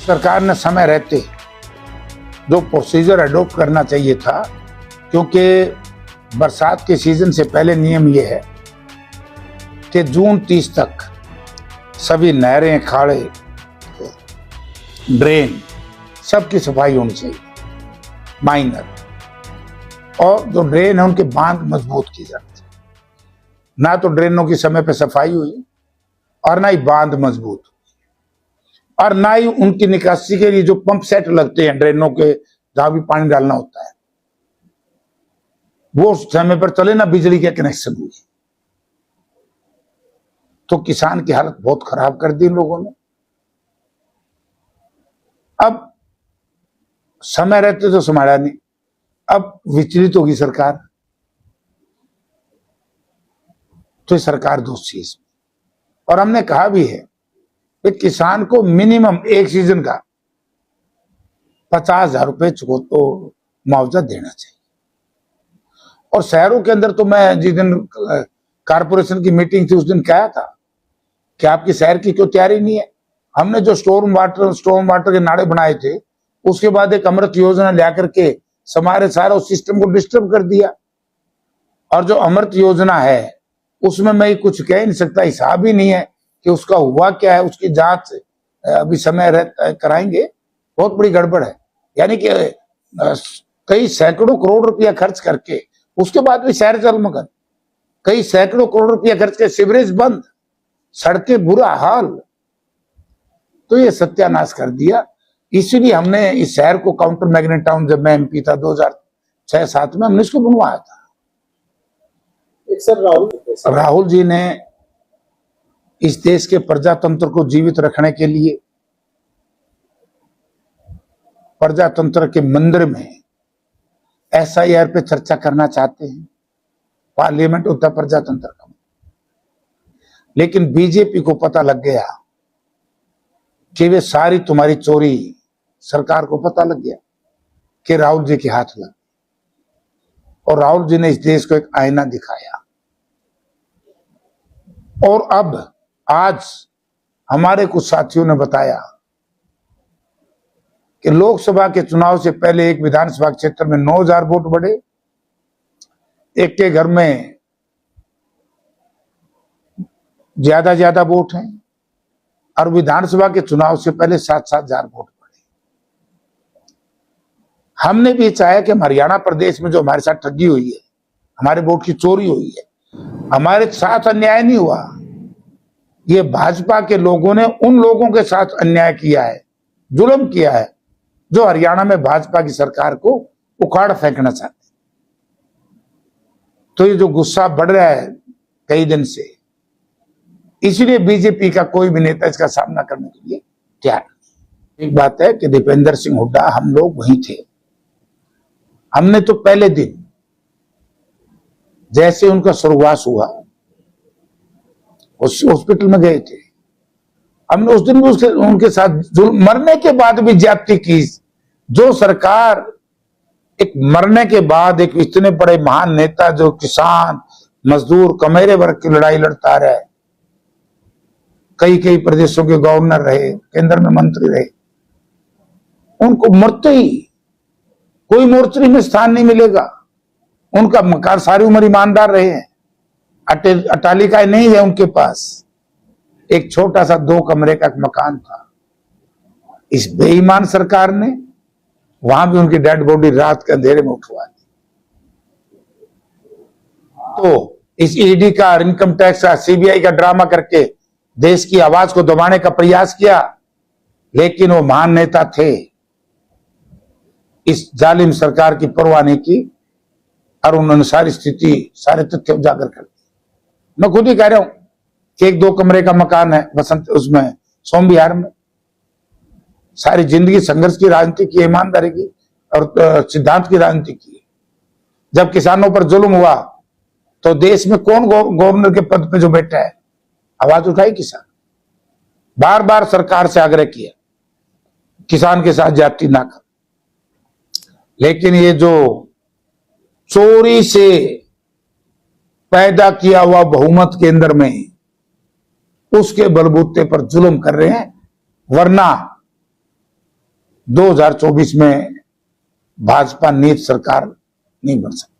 सरकार ने समय रहते जो प्रोसीजर अडॉप्ट करना चाहिए था, क्योंकि बरसात के सीजन से पहले नियम ये है कि जून 30 तक सभी नहरें, खाड़े, ड्रेन सबकी सफाई होनी चाहिए, माइनर, और जो ड्रेन है उनके बांध मजबूत की जाती है। ना तो ड्रेनों की समय पे सफाई हुई और ना ही बांध मजबूत हुई, और ना ही उनकी निकासी के लिए जो पंप सेट लगते हैं ड्रेनों के, जहां भी पानी डालना होता है, वो समय पर चले, ना बिजली के कनेक्शन हुए। तो किसान की हालत बहुत खराब कर दी इन लोगों ने। अब समय रहते तो संभाला नहीं, अब विचलित होगी सरकार, तो सरकार दोषी है इसमें। और हमने कहा भी है कि किसान को मिनिमम एक सीजन का 50,000 रुपए तो मुआवजा देना चाहिए। और शहरों के अंदर तो मैं जिस दिन कारपोरेशन की मीटिंग थी उस दिन कहा था कि आपकी शहर की क्यों तैयारी नहीं है। हमने जो स्टॉर्म वाटर के नाले बनाए थे, उसके बाद एक अमृत योजना ला करके हमारे सारा उस सिस्टम को डिस्टर्ब कर दिया। और जो अमृत योजना है उसमें मैं कुछ कह नहीं सकता, हिसाब ही नहीं है कि उसका हुआ क्या है। उसकी जांच अभी समय कराएंगे, बहुत बड़ी गड़बड़ है। यानी कि कई सैकड़ों करोड़ रुपया खर्च करके उसके बाद भी शहर जलमग्न, कई सैकड़ों करोड़ रुपया खर्च के सीवरेज बंद, सड़कें बुरा हाल, तो ये सत्यानाश कर दिया। इसीलिए हमने इस शहर को काउंटर मैग्नेट टाउन, जब मैं एमपी था 2006-07 में, हमने इसको बनवाया था। एक सर राहुल जी ने इस देश के प्रजातंत्र को जीवित रखने के लिए प्रजातंत्र के मंदिर में SIR पे चर्चा करना चाहते हैं। पार्लियामेंट होता है प्रजातंत्र का, लेकिन बीजेपी को पता लग गया कि वे सारी तुम्हारी चोरी, सरकार को पता लग गया कि राहुल जी के हाथ लग, और राहुल जी ने इस देश को एक आईना दिखाया। और अब आज हमारे कुछ साथियों ने बताया कि लोकसभा के चुनाव से पहले एक विधानसभा क्षेत्र में 9,000 वोट बढ़े, एक के घर में ज्यादा वोट हैं, और विधानसभा के चुनाव से पहले 7,000 वोट बढ़े। हमने भी चाहा कि हरियाणा प्रदेश में जो हमारे साथ ठगी हुई है, हमारे वोट की चोरी हुई है, हमारे साथ अन्याय नहीं हुआ, ये भाजपा के लोगों ने उन लोगों के साथ अन्याय किया है, जुल्म किया है, जो हरियाणा में भाजपा की सरकार को उखाड़ फेंकना चाहते। तो ये जो गुस्सा बढ़ रहा है कई दिन से, इसलिए बीजेपी का कोई भी नेता इसका सामना करने के लिए तैयार नहीं। एक बात है कि दीपेंद्र सिंह हुड्डा, हम लोग वहीं थे। हमने तो पहले दिन जैसे उनका स्वर्गवास हुआ, उस हॉस्पिटल में गए थे, हमने उस दिन भी उनके साथ मरने के बाद भी ज्यादती की। जो सरकार एक मरने के बाद एक इतने बड़े महान नेता, जो किसान, मजदूर, कमेरे वर्ग की लड़ाई लड़ता रहे, कई प्रदेशों के गवर्नर रहे, केंद्र में मंत्री रहे, उनको मरते ही कोई मोर्चरी में स्थान नहीं मिलेगा। उनका मकान, सारी उम्र ईमानदार रहे हैं, अट्टालिकाएं नहीं है उनके पास, एक छोटा सा 2 कमरे का मकान था। इस बेईमान सरकार ने वहां भी उनकी डेड बॉडी रात के अंधेरे में उठवा दी। तो इस ईडी का, इनकम टैक्स का, CBI का ड्रामा करके देश की आवाज को दबाने का प्रयास किया, लेकिन वो महान नेता थे, इस जालिम सरकार की परवाह नहीं की, और उन्होंने सारी स्थिति, सारे तथ्य उजागर कर दिए। मैं खुद ही कह रहा हूं कि एक 2 कमरे का मकान है बसंत, उसमें सोम विहार में, सारी जिंदगी संघर्ष की राजनीति की, ईमानदारी की और सिद्धांत की राजनीति की। जब किसानों पर जुल्म हुआ तो देश में कौन गवर्नर के पद पे जो बैठा है, आवाज उठाई किसान। बार बार सरकार से आग्रह किया किसान के साथ ज्यादती ना कर, लेकिन ये जो चोरी से पैदा किया हुआ बहुमत केंद्र में, उसके बलबूते पर जुल्म कर रहे हैं। वरना 2024 में भाजपा नीत सरकार नहीं बन सकती।